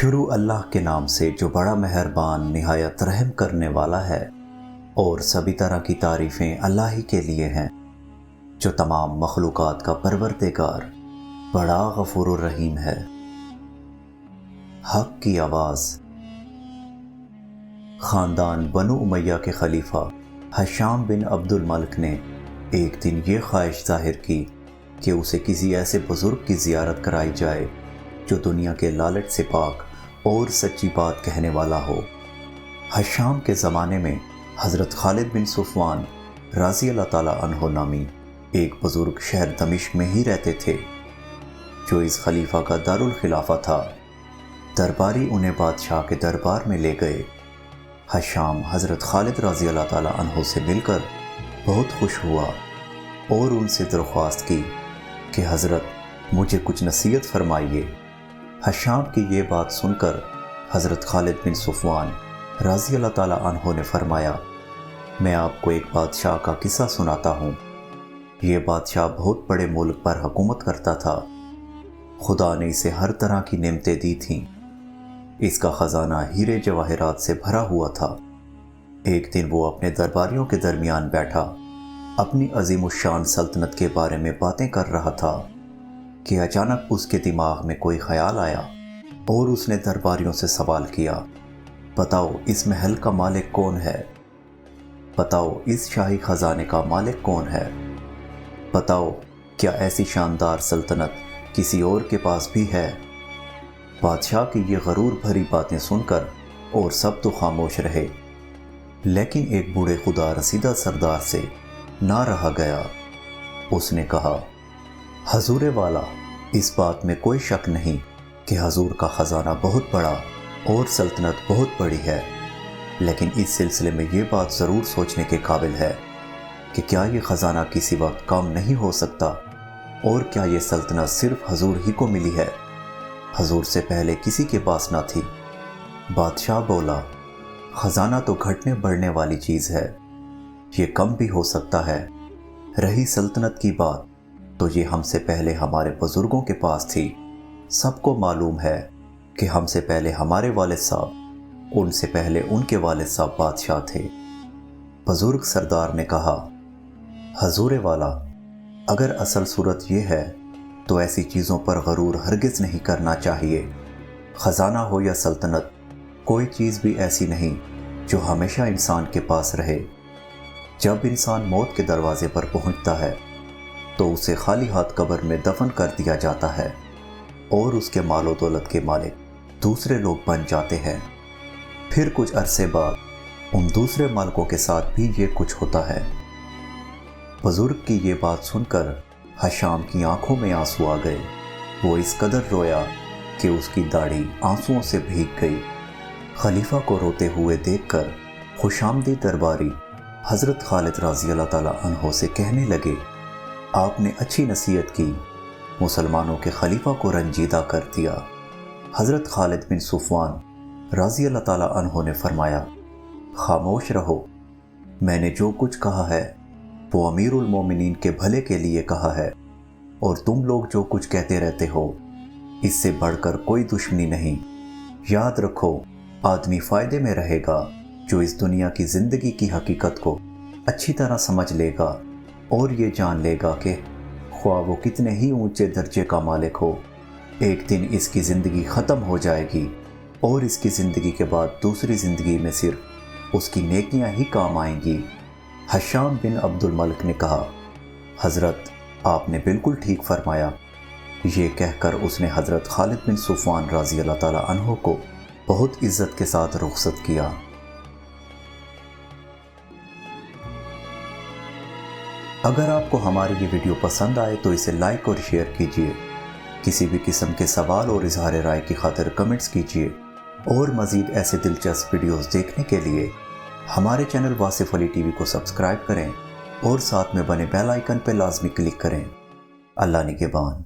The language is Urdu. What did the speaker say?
شروع اللہ کے نام سے جو بڑا مہربان نہایت رحم کرنے والا ہے، اور سبھی طرح کی تعریفیں اللہ ہی کے لیے ہیں جو تمام مخلوقات کا پروردگار بڑا غفور الرحیم ہے۔ حق کی آواز۔ خاندان بنو امیہ کے خلیفہ ہشام بن عبد الملک نے ایک دن یہ خواہش ظاہر کی کہ اسے کسی ایسے بزرگ کی زیارت کرائی جائے جو دنیا کے لالچ سے پاک اور سچی بات کہنے والا ہو۔ ہشام کے زمانے میں حضرت خالد بن صفوان رضی اللہ تعالیٰ عنہ نامی ایک بزرگ شہر دمشق میں ہی رہتے تھے جو اس خلیفہ کا دارالخلافہ تھا۔ درباری انہیں بادشاہ کے دربار میں لے گئے۔ ہشام حضرت خالد رضی اللہ تعالیٰ عنہ سے مل کر بہت خوش ہوا اور ان سے درخواست کی کہ حضرت مجھے کچھ نصیحت فرمائیے۔ ہشام کی یہ بات سن کر حضرت خالد بن صفوان رضی اللہ تعالیٰ عنہ نے فرمایا، میں آپ کو ایک بادشاہ کا قصہ سناتا ہوں۔ یہ بادشاہ بہت بڑے ملک پر حکومت کرتا تھا۔ خدا نے اسے ہر طرح کی نعمتیں دی تھیں۔ اس کا خزانہ ہیرے جواہرات سے بھرا ہوا تھا۔ ایک دن وہ اپنے درباریوں کے درمیان بیٹھا اپنی عظیم الشان سلطنت کے بارے میں باتیں کر رہا تھا کہ اچانک اس کے دماغ میں کوئی خیال آیا اور اس نے درباریوں سے سوال کیا، بتاؤ اس محل کا مالک کون ہے؟ بتاؤ اس شاہی خزانے کا مالک کون ہے؟ بتاؤ کیا ایسی شاندار سلطنت کسی اور کے پاس بھی ہے؟ بادشاہ کی یہ غرور بھری باتیں سن کر اور سب تو خاموش رہے، لیکن ایک بوڑھے خدا رسیدہ سردار سے نہ رہا گیا۔ اس نے کہا، حضور والا، اس بات میں کوئی شک نہیں کہ حضور کا خزانہ بہت بڑا اور سلطنت بہت بڑی ہے، لیکن اس سلسلے میں یہ بات ضرور سوچنے کے قابل ہے کہ کیا یہ خزانہ کسی وقت کم نہیں ہو سکتا، اور کیا یہ سلطنت صرف حضور ہی کو ملی ہے؟ حضور سے پہلے کسی کے پاس نہ تھی۔ بادشاہ بولا، خزانہ تو گھٹنے بڑھنے والی چیز ہے، یہ کم بھی ہو سکتا ہے۔ رہی سلطنت کی بات تو یہ ہم سے پہلے ہمارے بزرگوں کے پاس تھی۔ سب کو معلوم ہے کہ ہم سے پہلے ہمارے والد صاحب، ان سے پہلے ان کے والد صاحب بادشاہ تھے۔ بزرگ سردار نے کہا، حضور والا، اگر اصل صورت یہ ہے تو ایسی چیزوں پر غرور ہرگز نہیں کرنا چاہیے۔ خزانہ ہو یا سلطنت، کوئی چیز بھی ایسی نہیں جو ہمیشہ انسان کے پاس رہے۔ جب انسان موت کے دروازے پر پہنچتا ہے تو اسے خالی ہاتھ قبر میں دفن کر دیا جاتا ہے، اور اس کے مال و دولت کے مالک دوسرے لوگ بن جاتے ہیں۔ پھر کچھ عرصے بعد ان دوسرے مالکوں کے ساتھ بھی یہ کچھ ہوتا ہے۔ بزرگ کی یہ بات سن کر ہشام کی آنکھوں میں آنسو آ گئے۔ وہ اس قدر رویا کہ اس کی داڑھی آنسوؤں سے بھیگ گئی۔ خلیفہ کو روتے ہوئے دیکھ کر خوشامدید درباری حضرت خالد رضی اللہ تعالیٰ عنہ سے کہنے لگے، آپ نے اچھی نصیحت کی، مسلمانوں کے خلیفہ کو رنجیدہ کر دیا۔ حضرت خالد بن صفوان رضی اللہ تعالیٰ عنہ نے فرمایا، خاموش رہو، میں نے جو کچھ کہا ہے وہ امیر المومنین کے بھلے کے لیے کہا ہے، اور تم لوگ جو کچھ کہتے رہتے ہو اس سے بڑھ کر کوئی دشمنی نہیں۔ یاد رکھو، آدمی فائدے میں رہے گا جو اس دنیا کی زندگی کی حقیقت کو اچھی طرح سمجھ لے گا اور یہ جان لے گا کہ خواہ وہ کتنے ہی اونچے درجے کا مالک ہو، ایک دن اس کی زندگی ختم ہو جائے گی، اور اس کی زندگی کے بعد دوسری زندگی میں صرف اس کی نیکیاں ہی کام آئیں گی۔ ہشام بن عبد الملک نے کہا، حضرت آپ نے بالکل ٹھیک فرمایا۔ یہ کہہ کر اس نے حضرت خالد بن صفوان رضی اللہ تعالیٰ عنہ کو بہت عزت کے ساتھ رخصت کیا۔ اگر آپ کو ہماری یہ ویڈیو پسند آئے تو اسے لائک اور شیئر کیجیے۔ کسی بھی قسم کے سوال اور اظہار رائے کی خاطر کمنٹس کیجیے، اور مزید ایسے دلچسپ ویڈیوز دیکھنے کے لیے ہمارے چینل واصف علی ٹی وی کو سبسکرائب کریں، اور ساتھ میں بنے بیل آئیکن پہ لازمی کلک کریں۔ اللہ نگہبان۔